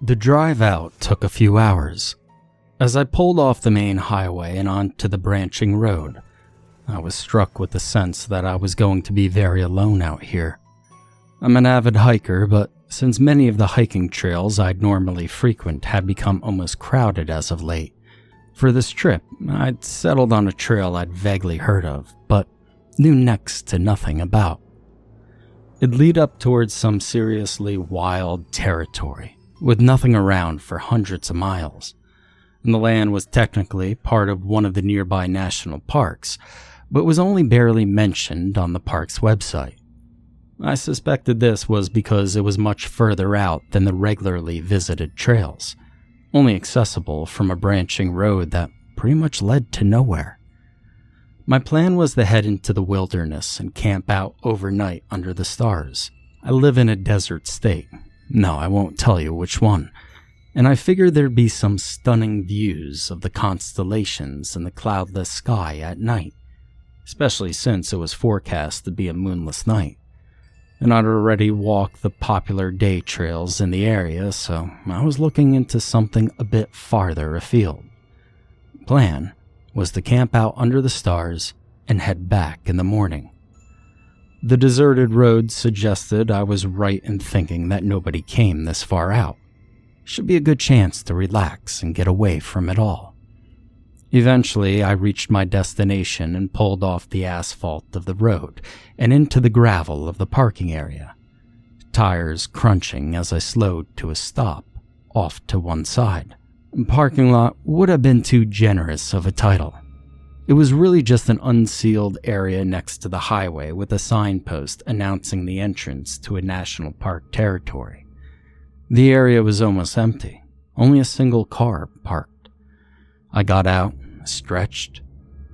The drive out took a few hours. As I pulled off the main highway and onto the branching road, I was struck with the sense that I was going to be very alone out here. I'm an avid hiker, but since many of the hiking trails I'd normally frequent had become almost crowded as of late, for this trip I'd settled on a trail I'd vaguely heard of, but knew next to nothing about. It'd lead up towards some seriously wild territory, with nothing around for hundreds of miles, and the land was technically part of one of the nearby national parks, but was only barely mentioned on the park's website. I suspected this was because it was much further out than the regularly visited trails, only accessible from a branching road that pretty much led to nowhere. My plan was to head into the wilderness and camp out overnight under the stars. I live in a desert state. No, I won't tell you which one. And I figured there'd be some stunning views of the constellations in the cloudless sky at night, especially since it was forecast to be a moonless night. And I'd already walked the popular day trails in the area, so I was looking into something a bit farther afield. The plan was to camp out under the stars and head back in the morning. The deserted road suggested I was right in thinking that nobody came this far out. Should be a good chance to relax and get away from it all. Eventually, I reached my destination and pulled off the asphalt of the road and into the gravel of the parking area, tires crunching as I slowed to a stop, off to one side. The parking lot would have been too generous of a title. It was really just an unsealed area next to the highway with a signpost announcing the entrance to a national park territory. The area was almost empty, only a single car parked. I got out, stretched,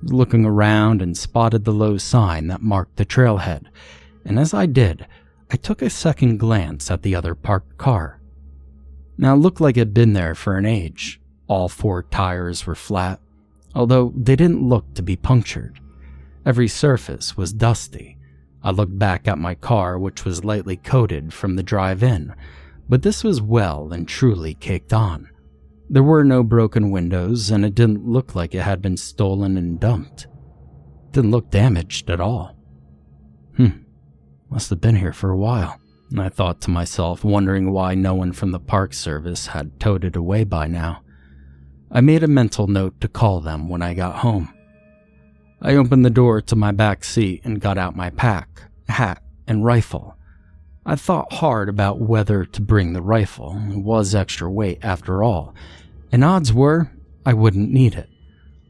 looking around and spotted the low sign that marked the trailhead, and as I did, I took a second glance at the other parked car. Now it looked like it had been there for an age. All 4 tires were flat, although they didn't look to be punctured. Every surface was dusty. I looked back at my car, which was lightly coated from the drive-in, but this was well and truly caked on. There were no broken windows, and it didn't look like it had been stolen and dumped. It didn't look damaged at all. Must have been here for a while, I thought to myself, wondering why no one from the park service had towed it away by now. I made a mental note to call them when I got home. I opened the door to my back seat and got out my pack, hat, and rifle. I thought hard about whether to bring the rifle. It was extra weight after all, and odds were I wouldn't need it.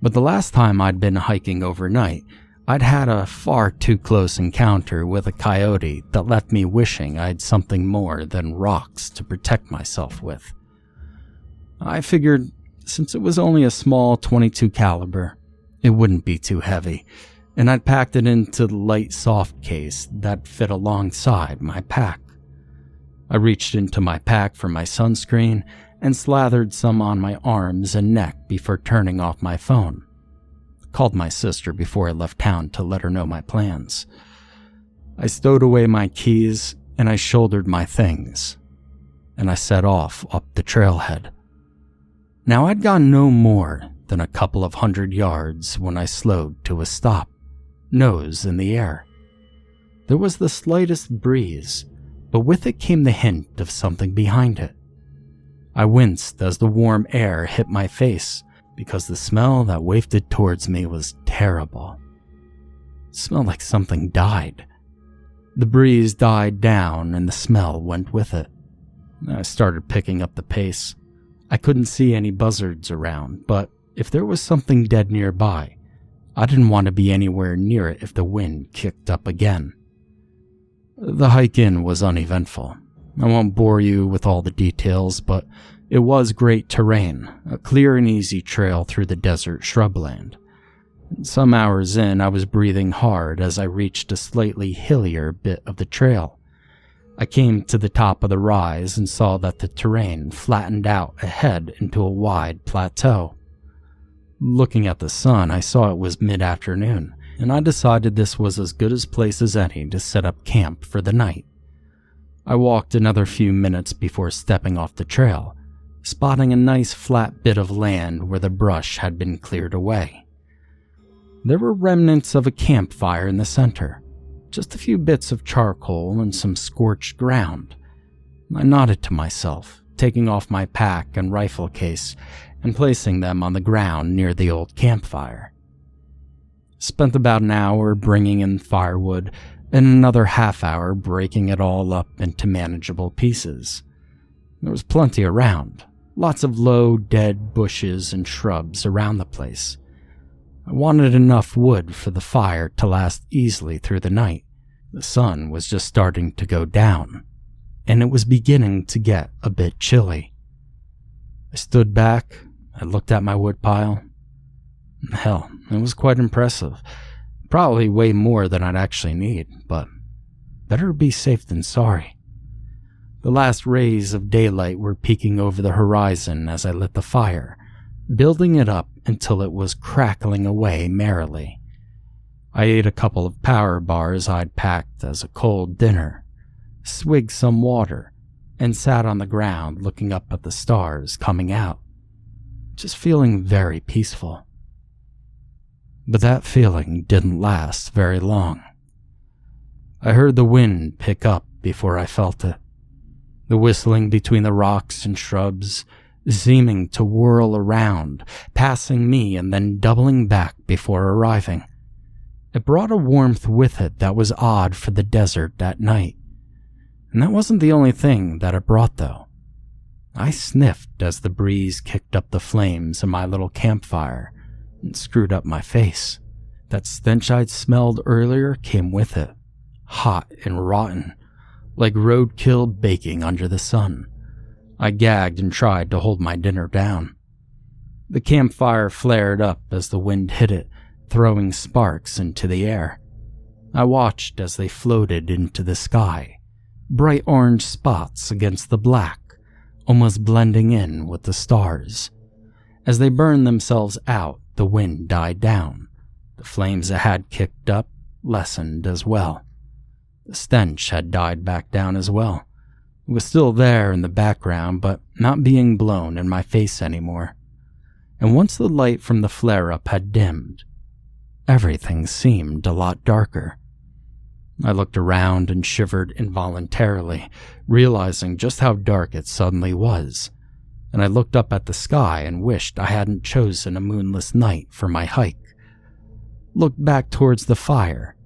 But the last time I'd been hiking overnight, I'd had a far too close encounter with a coyote that left me wishing I'd something more than rocks to protect myself with. I figured since it was only a small .22 caliber, it wouldn't be too heavy, and I'd packed it into the light soft case that fit alongside my pack. I reached into my pack for my sunscreen and slathered some on my arms and neck before turning off my phone. Called my sister before I left town to let her know my plans. I stowed away my keys and I shouldered my things, and I set off up the trailhead. Now I'd gone no more than a couple of 100 yards when I slowed to a stop, nose in the air. There was the slightest breeze, but with it came the hint of something behind it. I winced as the warm air hit my face because the smell that wafted towards me was terrible. It smelled like something died. The breeze died down and the smell went with it. I started picking up the pace. I couldn't see any buzzards around, but if there was something dead nearby, I didn't want to be anywhere near it if the wind kicked up again. The hike in was uneventful. I won't bore you with all the details, but it was great terrain, a clear and easy trail through the desert shrubland. Some hours in, I was breathing hard as I reached a slightly hillier bit of the trail. I came to the top of the rise and saw that the terrain flattened out ahead into a wide plateau. Looking at the sun, I saw it was mid-afternoon, and I decided this was as good a place as any to set up camp for the night. I walked another few minutes before stepping off the trail, spotting a nice flat bit of land where the brush had been cleared away. There were remnants of a campfire in the center, just a few bits of charcoal and some scorched ground. I nodded to myself, taking off my pack and rifle case and placing them on the ground near the old campfire. Spent about an hour bringing in firewood and another half hour breaking it all up into manageable pieces. There was plenty around, lots of low, dead bushes and shrubs around the place. I wanted enough wood for the fire to last easily through the night. The sun was just starting to go down, and it was beginning to get a bit chilly. I stood back, I looked at my woodpile. Hell, it was quite impressive. Probably way more than I'd actually need, but better be safe than sorry. The last rays of daylight were peeking over the horizon as I lit the fire, building it up until it was crackling away merrily. I ate a couple of power bars I'd packed as a cold dinner, swigged some water, and sat on the ground looking up at the stars coming out, just feeling very peaceful. But that feeling didn't last very long. I heard the wind pick up before I felt it, the whistling between the rocks and shrubs, seeming to whirl around, passing me and then doubling back before arriving. It brought a warmth with it that was odd for the desert at night. And that wasn't the only thing that it brought, though. I sniffed as the breeze kicked up the flames in my little campfire and screwed up my face. That stench I'd smelled earlier came with it, hot and rotten, like roadkill baking under the sun. I gagged and tried to hold my dinner down. The campfire flared up as the wind hit it, throwing sparks into the air. I watched as they floated into the sky, bright orange spots against the black, almost blending in with the stars. As they burned themselves out, the wind died down. The flames it had kicked up lessened as well. The stench had died back down as well. It was still there in the background, but not being blown in my face anymore. And once the light from the flare-up had dimmed, everything seemed a lot darker. I looked around and shivered involuntarily, realizing just how dark it suddenly was, and I looked up at the sky and wished I hadn't chosen a moonless night for my hike. Looked back towards the fire,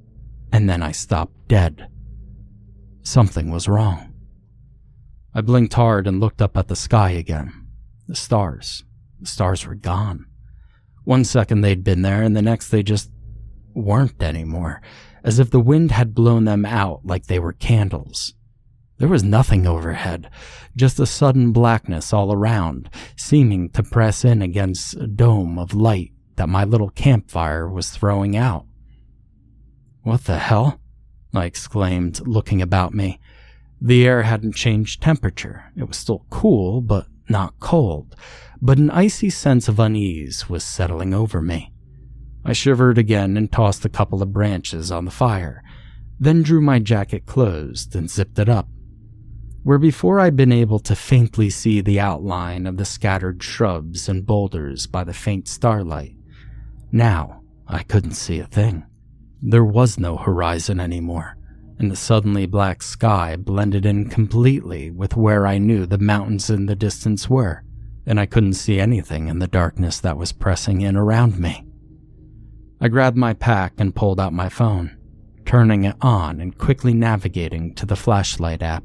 and then I stopped dead. Something was wrong. I blinked hard and looked up at the sky again. The stars were gone. One second they'd been there, and the next they just weren't anymore, as if the wind had blown them out like they were candles. There was nothing overhead, just a sudden blackness all around, seeming to press in against a dome of light that my little campfire was throwing out. "What the hell?" I exclaimed, looking about me. The air hadn't changed temperature. It was still cool, but not cold, but an icy sense of unease was settling over me. I shivered again and tossed a couple of branches on the fire, then drew my jacket closed and zipped it up, where before I'd been able to faintly see the outline of the scattered shrubs and boulders by the faint starlight. Now I couldn't see a thing. There was no horizon anymore, and the suddenly black sky blended in completely with where I knew the mountains in the distance were, and I couldn't see anything in the darkness that was pressing in around me. I grabbed my pack and pulled out my phone, turning it on and quickly navigating to the flashlight app.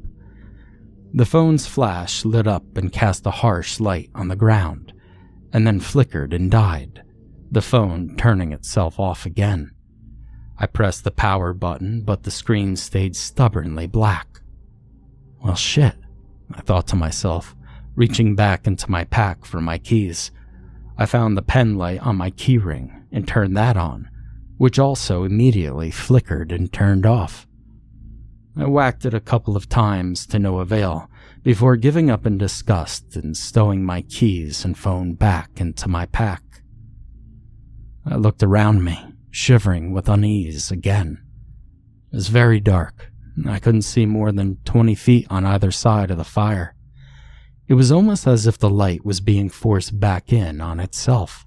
The phone's flash lit up and cast a harsh light on the ground, and then flickered and died, the phone turning itself off again. I pressed the power button, but the screen stayed stubbornly black. Well, shit, I thought to myself, reaching back into my pack for my keys. I found the pen light on my keyring and turned that on, which also immediately flickered and turned off. I whacked it a couple of times to no avail, before giving up in disgust and stowing my keys and phone back into my pack. I looked around me, shivering with unease again. It was very dark. I couldn't see more than 20 feet on either side of the fire. It was almost as if the light was being forced back in on itself.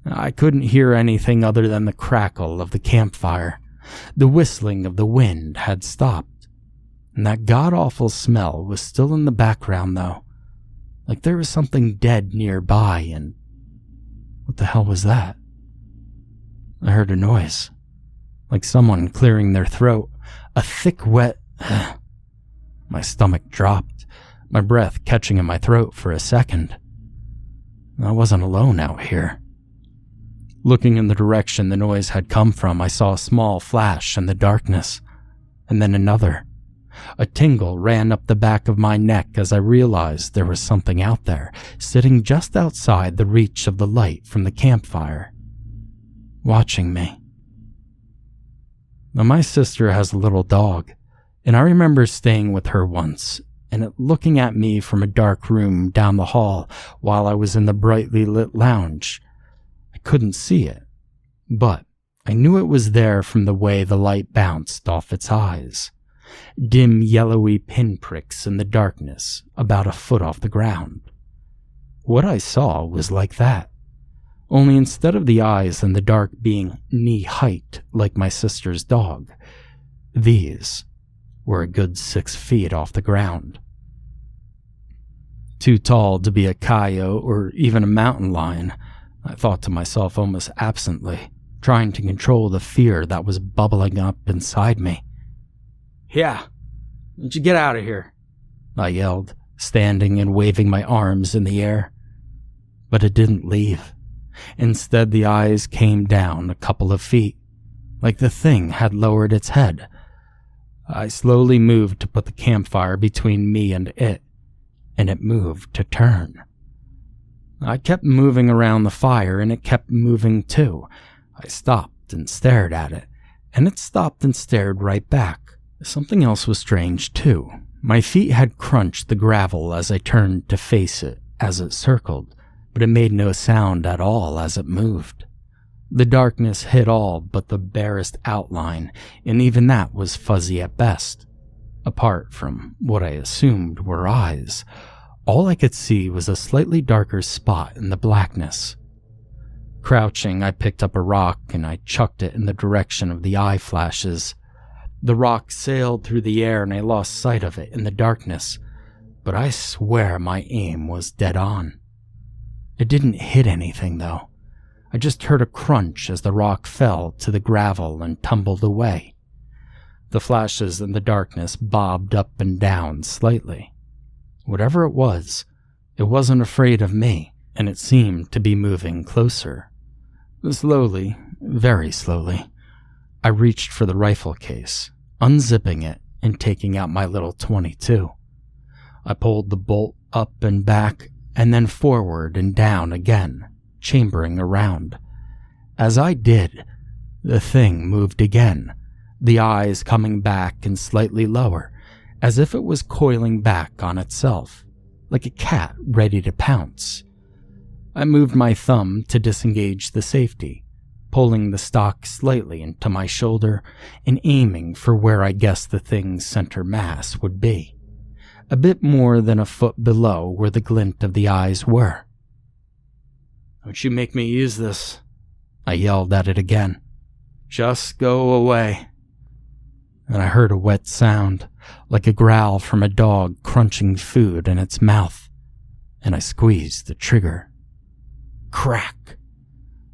I couldn't hear anything other than the crackle of the campfire. The whistling of the wind had stopped, and that god-awful smell was still in the background though, like there was something dead nearby. And what the hell was that? I heard a noise, like someone clearing their throat, a thick, wet... My stomach dropped, my breath catching in my throat for a second. I wasn't alone out here. Looking in the direction the noise had come from, I saw a small flash in the darkness, and then another. A tingle ran up the back of my neck as I realized there was something out there, sitting just outside the reach of the light from the campfire, watching me. Now, my sister has a little dog, and I remember staying with her once, and it looking at me from a dark room down the hall while I was in the brightly lit lounge. I couldn't see it, but I knew it was there from the way the light bounced off its eyes. Dim yellowy pinpricks in the darkness, about a foot off the ground. What I saw was like that, only instead of the eyes in the dark being knee-height like my sister's dog, these were a good 6 feet off the ground. Too tall to be a Kaeo or even a mountain lion, I thought to myself almost absently, trying to control the fear that was bubbling up inside me. "Yeah, why don't you get out of here?" I yelled, standing and waving my arms in the air. But it didn't leave. Instead, the eyes came down a couple of feet, like the thing had lowered its head. I slowly moved to put the campfire between me and it moved to turn. I kept moving around the fire, and it kept moving too. I stopped and stared at it, and it stopped and stared right back. Something else was strange too. My feet had crunched the gravel as I turned to face it as it circled, but it made no sound at all as it moved. The darkness hid all but the barest outline, and even that was fuzzy at best. Apart from what I assumed were eyes, all I could see was a slightly darker spot in the blackness. Crouching, I picked up a rock and I chucked it in the direction of the eye flashes. The rock sailed through the air and I lost sight of it in the darkness, but I swear my aim was dead on. It didn't hit anything though. I just heard a crunch as the rock fell to the gravel and tumbled away. The flashes in the darkness bobbed up and down slightly. Whatever it wasn't afraid of me, and it seemed to be moving closer. Slowly, very slowly, I reached for the rifle case, unzipping it and taking out my little .22. I pulled the bolt up and back, and then forward and down again, chambering around. As I did, the thing moved again, the eyes coming back and slightly lower, as if it was coiling back on itself, like a cat ready to pounce. I moved my thumb to disengage the safety, pulling the stock slightly into my shoulder and aiming for where I guessed the thing's center mass would be, a bit more than a foot below where the glint of the eyes were. "Don't you make me use this," I yelled at it again. "Just go away." And I heard a wet sound, like a growl from a dog crunching food in its mouth, and I squeezed the trigger. Crack!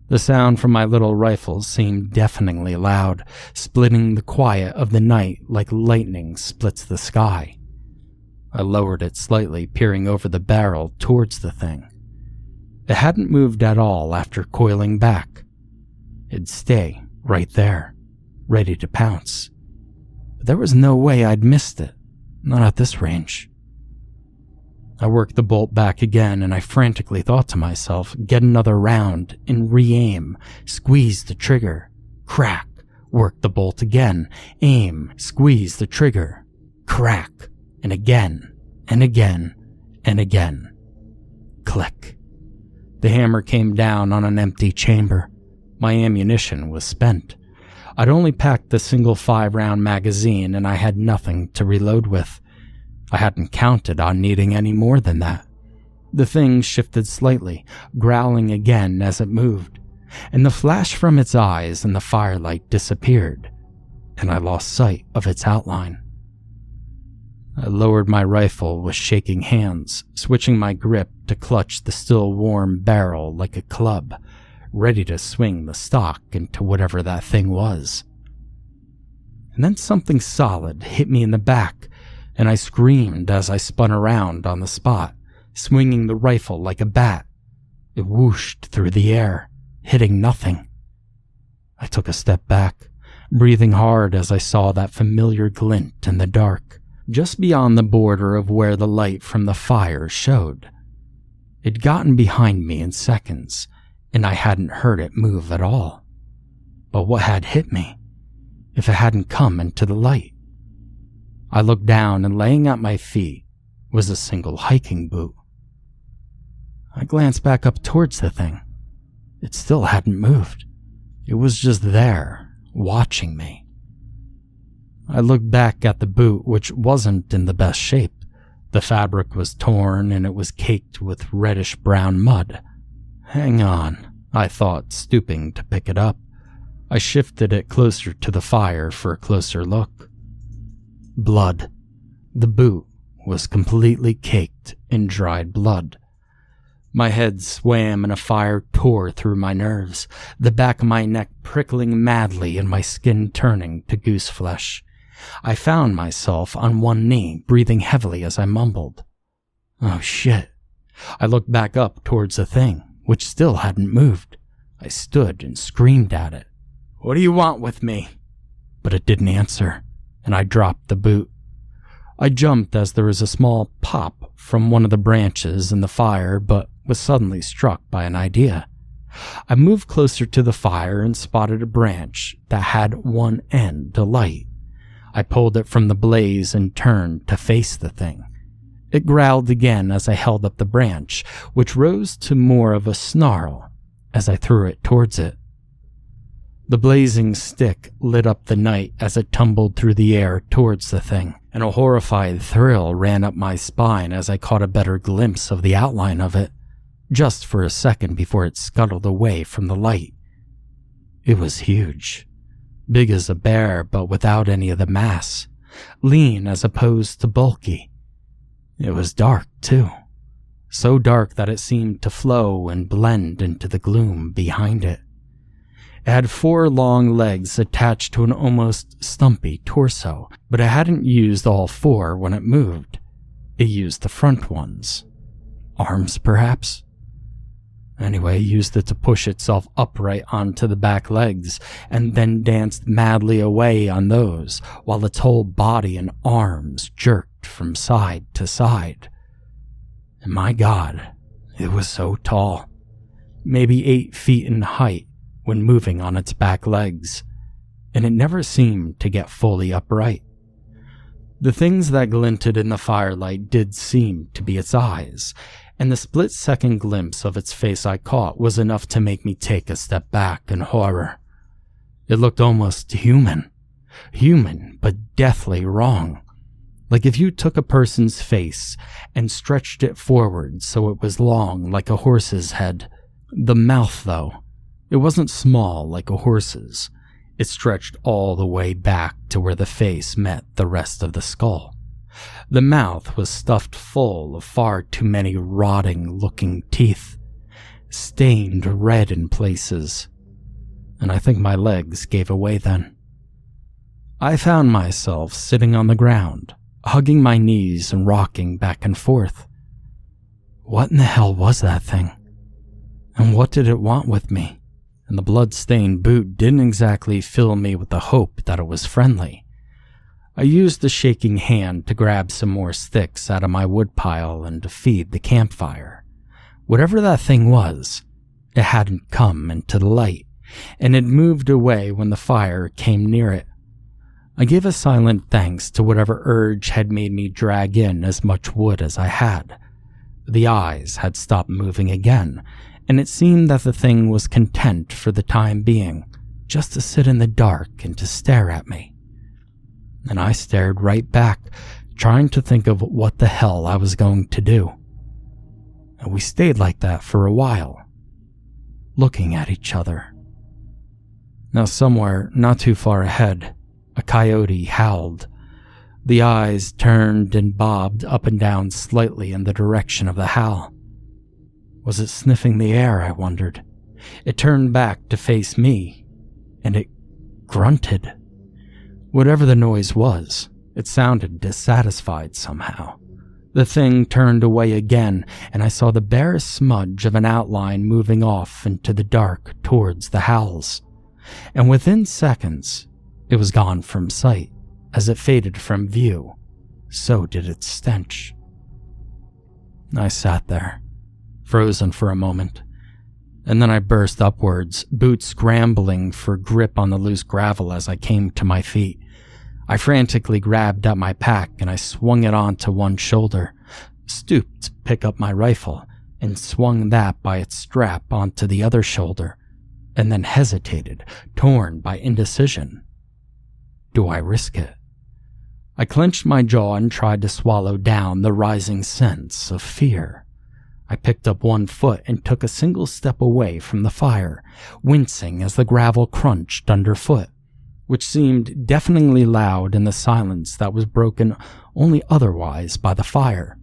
The sound from my little rifle seemed deafeningly loud, splitting the quiet of the night like lightning splits the sky. I lowered it slightly, peering over the barrel towards the thing. It hadn't moved at all after coiling back. It'd stay right there, ready to pounce. But there was no way I'd missed it, not at this range. I worked the bolt back again, and I frantically thought to myself, get another round and re-aim, squeeze the trigger, crack, work the bolt again, aim, squeeze the trigger, crack, and again, and again, and again. Click. The hammer came down on an empty chamber. My ammunition was spent. I'd only packed the single 5-round magazine, and I had nothing to reload with. I hadn't counted on needing any more than that. The thing shifted slightly, growling again as it moved, and the flash from its eyes in the firelight disappeared, and I lost sight of its outline. I lowered my rifle with shaking hands, switching my grip to clutch the still warm barrel like a club, ready to swing the stock into whatever that thing was. And then something solid hit me in the back, and I screamed as I spun around on the spot, swinging the rifle like a bat. It whooshed through the air, hitting nothing. I took a step back, breathing hard as I saw that familiar glint in the dark, just beyond the border of where the light from the fire showed. It'd gotten behind me in seconds, and I hadn't heard it move at all. But what had hit me, if it hadn't come into the light? I looked down, and laying at my feet was a single hiking boot. I glanced back up towards the thing. It still hadn't moved. It was just there, watching me. I looked back at the boot, which wasn't in the best shape. The fabric was torn, and it was caked with reddish-brown mud. Hang on, I thought, stooping to pick it up. I shifted it closer to the fire for a closer look. Blood. The boot was completely caked in dried blood. My head swam and a fire tore through my nerves, the back of my neck prickling madly and my skin turning to goose flesh. I found myself on one knee, breathing heavily as I mumbled, "Oh shit." I looked back up towards the thing, which still hadn't moved. I stood and screamed at it, "What do you want with me?" But it didn't answer, and I dropped the boot. I jumped as there was a small pop from one of the branches in the fire, but was suddenly struck by an idea. I moved closer to the fire and spotted a branch that had one end alight. I pulled it from the blaze and turned to face the thing. It growled again as I held up the branch, which rose to more of a snarl as I threw it towards it. The blazing stick lit up the night as it tumbled through the air towards the thing, and a horrified thrill ran up my spine as I caught a better glimpse of the outline of it, just for a second before it scuttled away from the light. It was huge, big as a bear but without any of the mass, lean as opposed to bulky. It was dark, too, so dark that it seemed to flow and blend into the gloom behind it. It had 4 long legs attached to an almost stumpy torso, but it hadn't used all 4 when it moved. It used the front ones. Arms, perhaps? Anyway, it used it to push itself upright onto the back legs, and then danced madly away on those, while its whole body and arms jerked from side to side. And my God, it was so tall. Maybe 8 feet in height when moving on its back legs, and it never seemed to get fully upright. The things that glinted in the firelight did seem to be its eyes, and the split-second glimpse of its face I caught was enough to make me take a step back in horror. It looked almost human, but deathly wrong. Like if you took a person's face and stretched it forward so it was long like a horse's head. The mouth, though, it wasn't small like a horse's. It stretched all the way back to where the face met the rest of the skull. The mouth was stuffed full of far too many rotting-looking teeth, stained red in places, and I think my legs gave away then. I found myself sitting on the ground, hugging my knees and rocking back and forth. What in the hell was that thing? And what did it want with me? And the blood-stained boot didn't exactly fill me with the hope that it was friendly. I used the shaking hand to grab some more sticks out of my woodpile and to feed the campfire. Whatever that thing was, it hadn't come into the light, and it moved away when the fire came near it. I gave a silent thanks to whatever urge had made me drag in as much wood as I had. The eyes had stopped moving again, and it seemed that the thing was content for the time being, just to sit in the dark and to stare at me. And I stared right back, trying to think of what the hell I was going to do. And we stayed like that for a while, looking at each other. Now somewhere not too far ahead, a coyote howled. The eyes turned and bobbed up and down slightly in the direction of the howl. Was it sniffing the air, I wondered? It turned back to face me, and it grunted. Whatever the noise was, it sounded dissatisfied somehow. The thing turned away again, and I saw the barest smudge of an outline moving off into the dark towards the howls. And within seconds, it was gone from sight. As it faded from view, so did its stench. I sat there, frozen for a moment, and then I burst upwards, boots scrambling for grip on the loose gravel as I came to my feet. I frantically grabbed at my pack and I swung it onto one shoulder, stooped to pick up my rifle, and swung that by its strap onto the other shoulder, and then hesitated, torn by indecision. Do I risk it? I clenched my jaw and tried to swallow down the rising sense of fear. I picked up one foot and took a single step away from the fire, wincing as the gravel crunched underfoot, which seemed deafeningly loud in the silence that was broken only otherwise by the fire.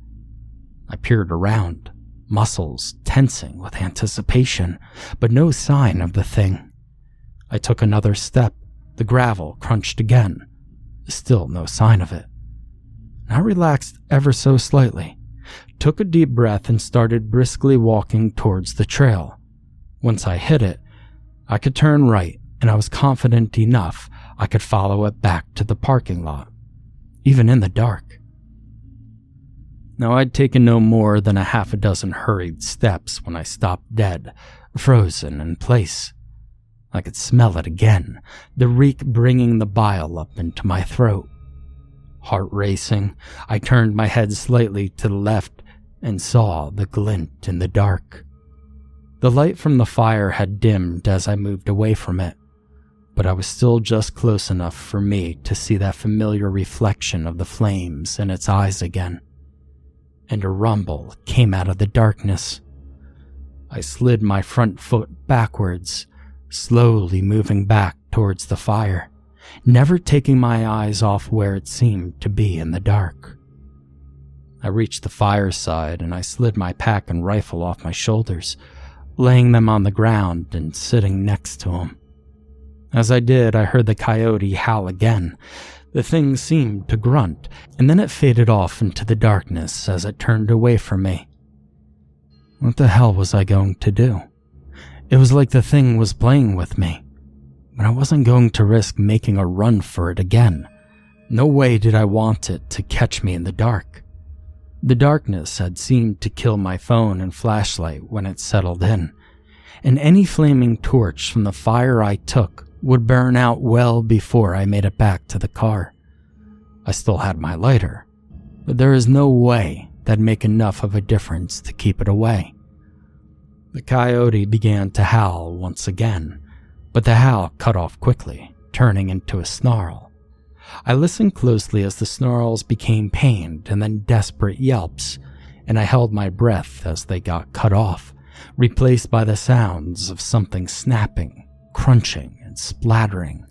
I peered around, muscles tensing with anticipation, but no sign of the thing. I took another step. The gravel crunched again. Still no sign of it. I relaxed ever so slightly, took a deep breath and started briskly walking towards the trail. Once I hit it, I could turn right, and I was confident enough I could follow it back to the parking lot, even in the dark. Now I'd taken no more than a half a dozen hurried steps when I stopped dead, frozen in place. I could smell it again, the reek bringing the bile up into my throat. Heart racing, I turned my head slightly to the left and saw the glint in the dark. The light from the fire had dimmed as I moved away from it, but I was still just close enough for me to see that familiar reflection of the flames in its eyes again. And a rumble came out of the darkness. I slid my front foot backwards, slowly moving back towards the fire, never taking my eyes off where it seemed to be in the dark. I reached the fireside and I slid my pack and rifle off my shoulders, laying them on the ground and sitting next to him. As I did, I heard the coyote howl again. The thing seemed to grunt, and then it faded off into the darkness as it turned away from me. What the hell was I going to do? It was like the thing was playing with me, but I wasn't going to risk making a run for it again. No way did I want it to catch me in the dark. The darkness had seemed to kill my phone and flashlight when it settled in, and any flaming torch from the fire I took would burn out well before I made it back to the car. I still had my lighter, but there is no way that'd make enough of a difference to keep it away. The coyote began to howl once again, but the howl cut off quickly, turning into a snarl. I listened closely as the snarls became pained and then desperate yelps, and I held my breath as they got cut off, replaced by the sounds of something snapping, crunching, and splattering.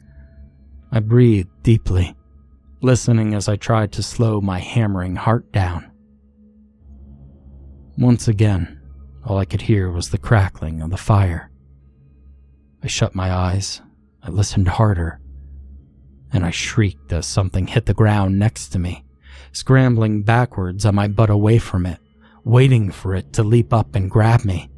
I breathed deeply, listening as I tried to slow my hammering heart down. Once again, all I could hear was the crackling of the fire. I shut my eyes, I listened harder, and I shrieked as something hit the ground next to me, scrambling backwards on my butt away from it, waiting for it to leap up and grab me.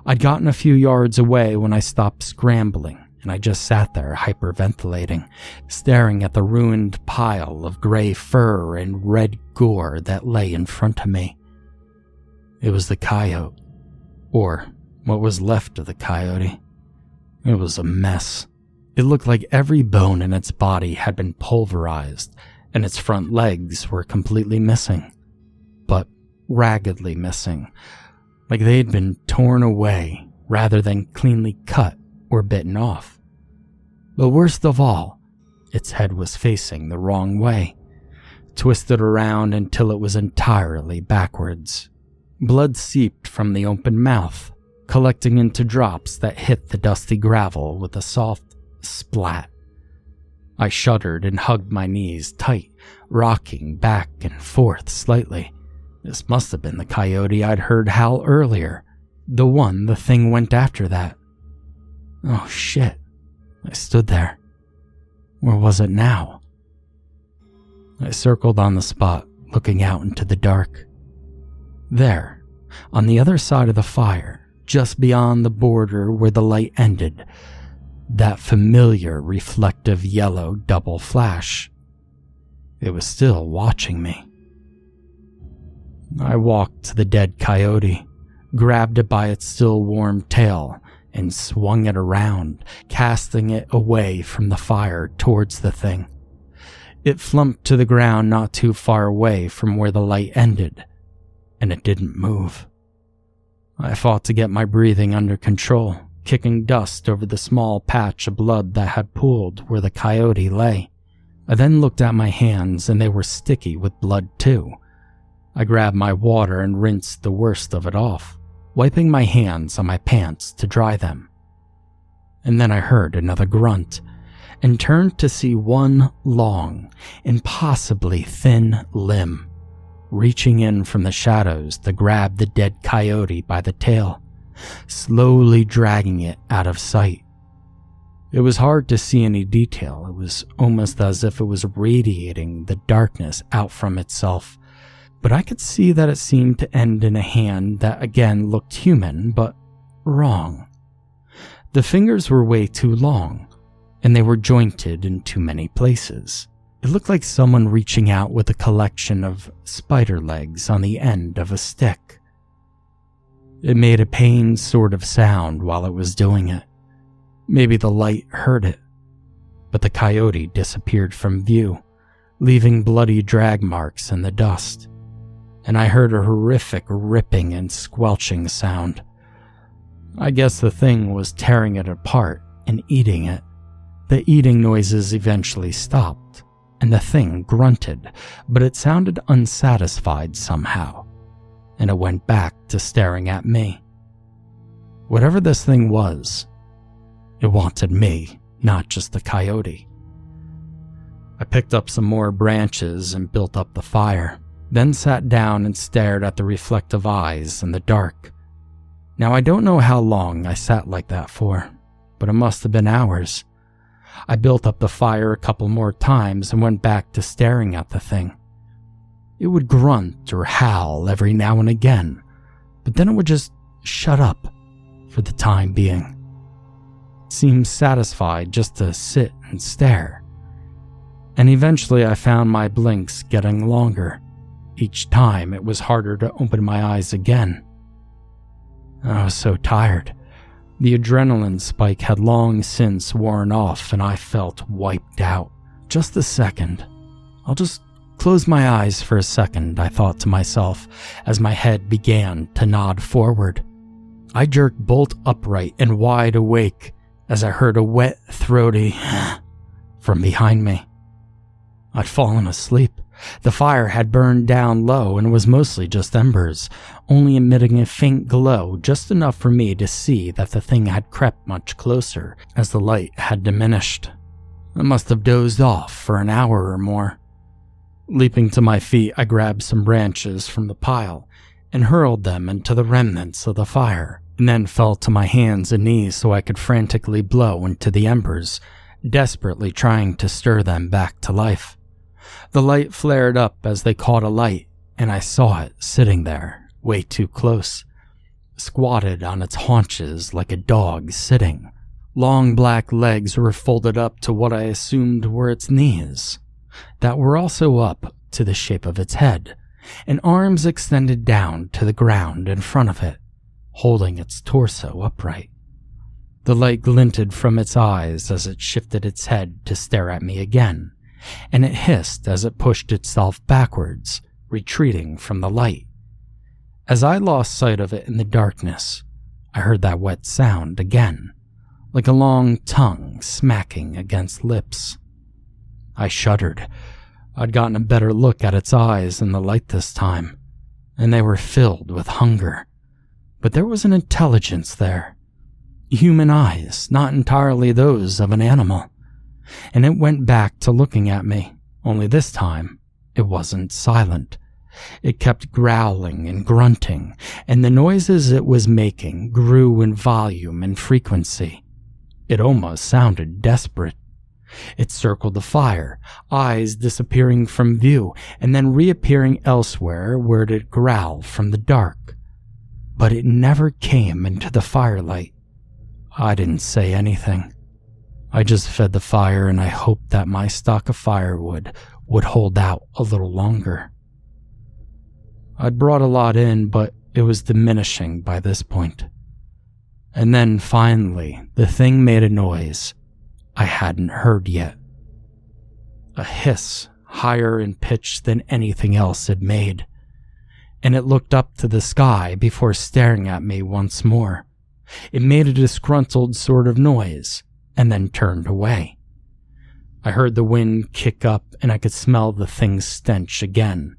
I'd gotten a few yards away when I stopped scrambling, and I just sat there hyperventilating, staring at the ruined pile of gray fur and red gore that lay in front of me. It was the coyote, or what was left of the coyote. It was a mess. It looked like every bone in its body had been pulverized, and its front legs were completely missing, but raggedly missing, like they'd been torn away rather than cleanly cut or bitten off. But worst of all, its head was facing the wrong way, twisted around until it was entirely backwards. Blood seeped from the open mouth, collecting into drops that hit the dusty gravel with a soft splat. I shuddered and hugged my knees tight, rocking back and forth slightly. This must have been the coyote I'd heard howl earlier, the one the thing went after that. Oh shit. I stood there. Where was it now? I circled on the spot, looking out into the dark. There, on the other side of the fire, just beyond the border where the light ended, that familiar reflective yellow double flash. It was still watching me. I walked to the dead coyote, grabbed it by its still warm tail, and swung it around, casting it away from the fire towards the thing. It flumped to the ground not too far away from where the light ended, and it didn't move. I fought to get my breathing under control, kicking dust over the small patch of blood that had pooled where the coyote lay. I then looked at my hands, and they were sticky with blood too. I grabbed my water and rinsed the worst of it off, wiping my hands on my pants to dry them. And then I heard another grunt, and turned to see one long, impossibly thin limb reaching in from the shadows to grab the dead coyote by the tail, slowly dragging it out of sight. It was hard to see any detail. It was almost as if it was radiating the darkness out from itself, but I could see that it seemed to end in a hand that again looked human, but wrong. The fingers were way too long, and they were jointed in too many places. It looked like someone reaching out with a collection of spider legs on the end of a stick. It made a pained sort of sound while it was doing it. Maybe the light heard it, but the coyote disappeared from view, leaving bloody drag marks in the dust, and I heard a horrific ripping and squelching sound. I guess the thing was tearing it apart and eating it. The eating noises eventually stopped, and the thing grunted, but it sounded unsatisfied somehow, and it went back to staring at me. Whatever this thing was, it wanted me, not just the coyote. I picked up some more branches and built up the fire, then sat down and stared at the reflective eyes in the dark. Now I don't know how long I sat like that for, but it must have been hours. I built up the fire a couple more times and went back to staring at the thing. It would grunt or howl every now and again, but then it would just shut up for the time being. It seemed satisfied just to sit and stare. And eventually I found my blinks getting longer. Each time it was harder to open my eyes again. I was so tired. The adrenaline spike had long since worn off and I felt wiped out. Just a second. I'll just close my eyes for a second, I thought to myself as my head began to nod forward. I jerked bolt upright and wide awake as I heard a wet, throaty from behind me. I'd fallen asleep. The fire had burned down low and was mostly just embers, only emitting a faint glow just enough for me to see that the thing had crept much closer as the light had diminished. I must have dozed off for an hour or more. Leaping to my feet, I grabbed some branches from the pile and hurled them into the remnants of the fire, and then fell to my hands and knees so I could frantically blow into the embers, desperately trying to stir them back to life. The light flared up as they caught a light, and I saw it sitting there, way too close, squatted on its haunches like a dog sitting. Long black legs were folded up to what I assumed were its knees, that were also up to the shape of its head, and arms extended down to the ground in front of it, holding its torso upright. The light glinted from its eyes as it shifted its head to stare at me again, and it hissed as it pushed itself backwards, retreating from the light. As I lost sight of it in the darkness, I heard that wet sound again, like a long tongue smacking against lips. I shuddered, I'd gotten a better look at its eyes in the light this time, and they were filled with hunger. But there was an intelligence there. Human eyes, not entirely those of an animal. And it went back to looking at me, only this time it wasn't silent. It kept growling and grunting, and the noises it was making grew in volume and frequency. It almost sounded desperate. It circled the fire, eyes disappearing from view and then reappearing elsewhere where it'd growl from the dark. But it never came into the firelight. I didn't say anything. I just fed the fire and I hoped that my stock of firewood would hold out a little longer. I'd brought a lot in, but it was diminishing by this point. And then finally, the thing made a noise I hadn't heard yet. A hiss higher in pitch than anything else it made. And it looked up to the sky before staring at me once more. It made a disgruntled sort of noise and then turned away. I heard the wind kick up and I could smell the thing's stench again.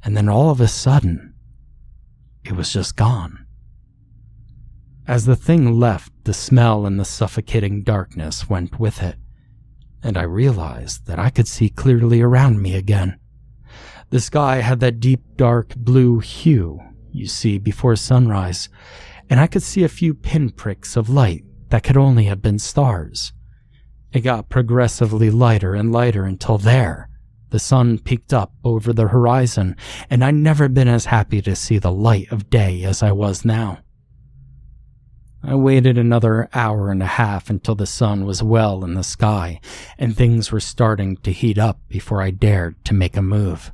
And then all of a sudden, it was just gone. As the thing left, the smell and the suffocating darkness went with it, and I realized that I could see clearly around me again. The sky had that deep dark blue hue you see before sunrise, and I could see a few pinpricks of light that could only have been stars. It got progressively lighter and lighter until there, the sun peeked up over the horizon, and I'd never been as happy to see the light of day as I was now. I waited another hour and a half until the sun was well in the sky and things were starting to heat up before I dared to make a move.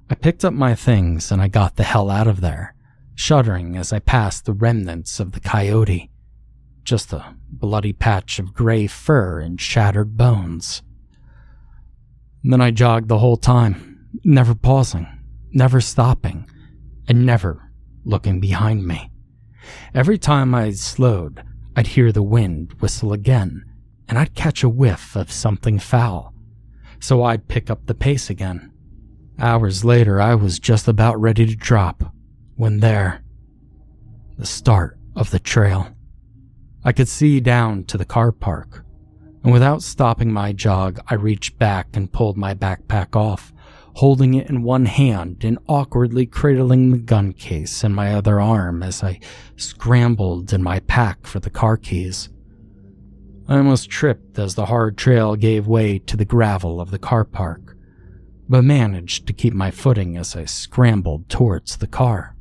I picked up my things and I got the hell out of there, shuddering as I passed the remnants of the coyote. Just a bloody patch of gray fur and shattered bones. Then I jogged the whole time, never pausing, never stopping, and never looking behind me. Every time I slowed, I'd hear the wind whistle again, and I'd catch a whiff of something foul, so I'd pick up the pace again. Hours later, I was just about ready to drop, when there, the start of the trail. I could see down to the car park, and without stopping my jog, I reached back and pulled my backpack off, holding it in one hand and awkwardly cradling the gun case in my other arm as I scrambled in my pack for the car keys. I almost tripped as the hard trail gave way to the gravel of the car park, but managed to keep my footing as I scrambled towards the car.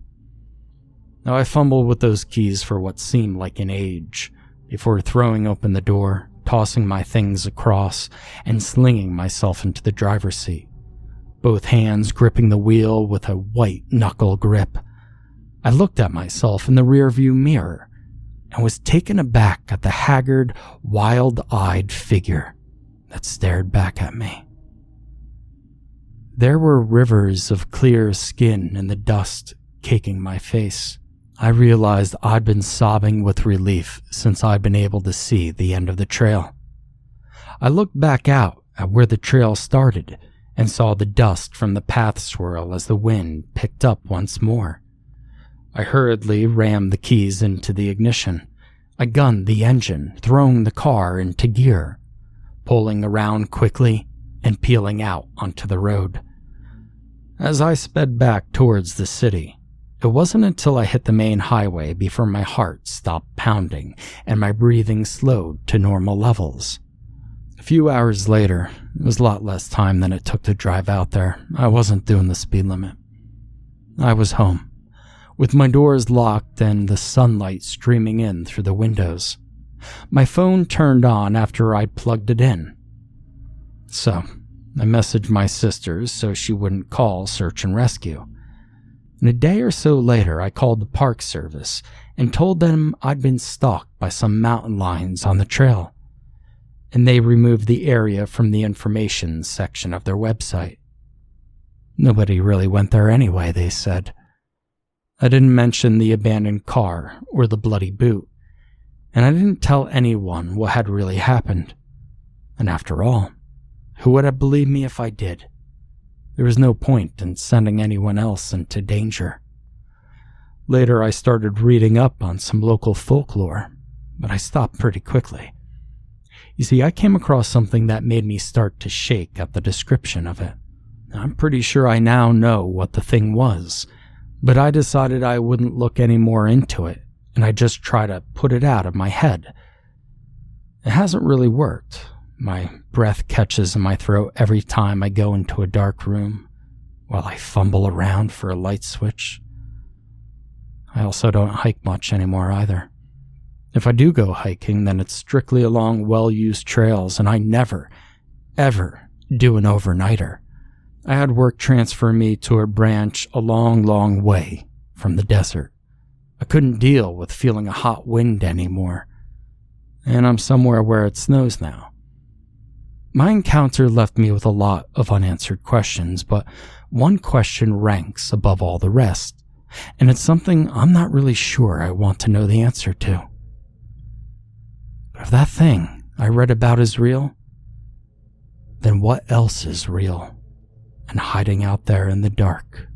Now I fumbled with those keys for what seemed like an age, before throwing open the door, tossing my things across, and slinging myself into the driver's seat, both hands gripping the wheel with a white-knuckle grip. I looked at myself in the rearview mirror and was taken aback at the haggard, wild-eyed figure that stared back at me. There were rivers of clear skin in the dust caking my face. I realized I'd been sobbing with relief since I'd been able to see the end of the trail. I looked back out at where the trail started and saw the dust from the path swirl as the wind picked up once more. I hurriedly rammed the keys into the ignition. I gunned the engine, throwing the car into gear, pulling around quickly and peeling out onto the road. As I sped back towards the city, it wasn't until I hit the main highway before my heart stopped pounding and my breathing slowed to normal levels. A few hours later, it was a lot less time than it took to drive out there. I wasn't doing the speed limit. I was home, with my doors locked and the sunlight streaming in through the windows. My phone turned on after I'd plugged it in. So, I messaged my sisters so she wouldn't call search and rescue. And a day or so later, I called the Park Service and told them I'd been stalked by some mountain lions on the trail, and they removed the area from the information section of their website. Nobody really went there anyway, they said. I didn't mention the abandoned car or the bloody boot, and I didn't tell anyone what had really happened. And after all, Who would have believed me if I did? There was no point in sending anyone else into danger. Later, I started reading up on some local folklore, but I stopped pretty quickly. You see, I came across something that made me start to shake at the description of it. I'm pretty sure I now know what the thing was, but I decided I wouldn't look any more into it, and I'd just try to put it out of my head. It hasn't really worked. My breath catches in my throat every time I go into a dark room, while I fumble around for a light switch. I also don't hike much anymore either. If I do go hiking, then it's strictly along well-used trails, and I never, ever do an overnighter. I had work transfer me to a branch a long, long way from the desert. I couldn't deal with feeling a hot wind anymore, and I'm somewhere where it snows now. My encounter left me with a lot of unanswered questions, but one question ranks above all the rest, and it's something I'm not really sure I want to know the answer to. But if that thing I read about is real, then what else is real and hiding out there in the dark?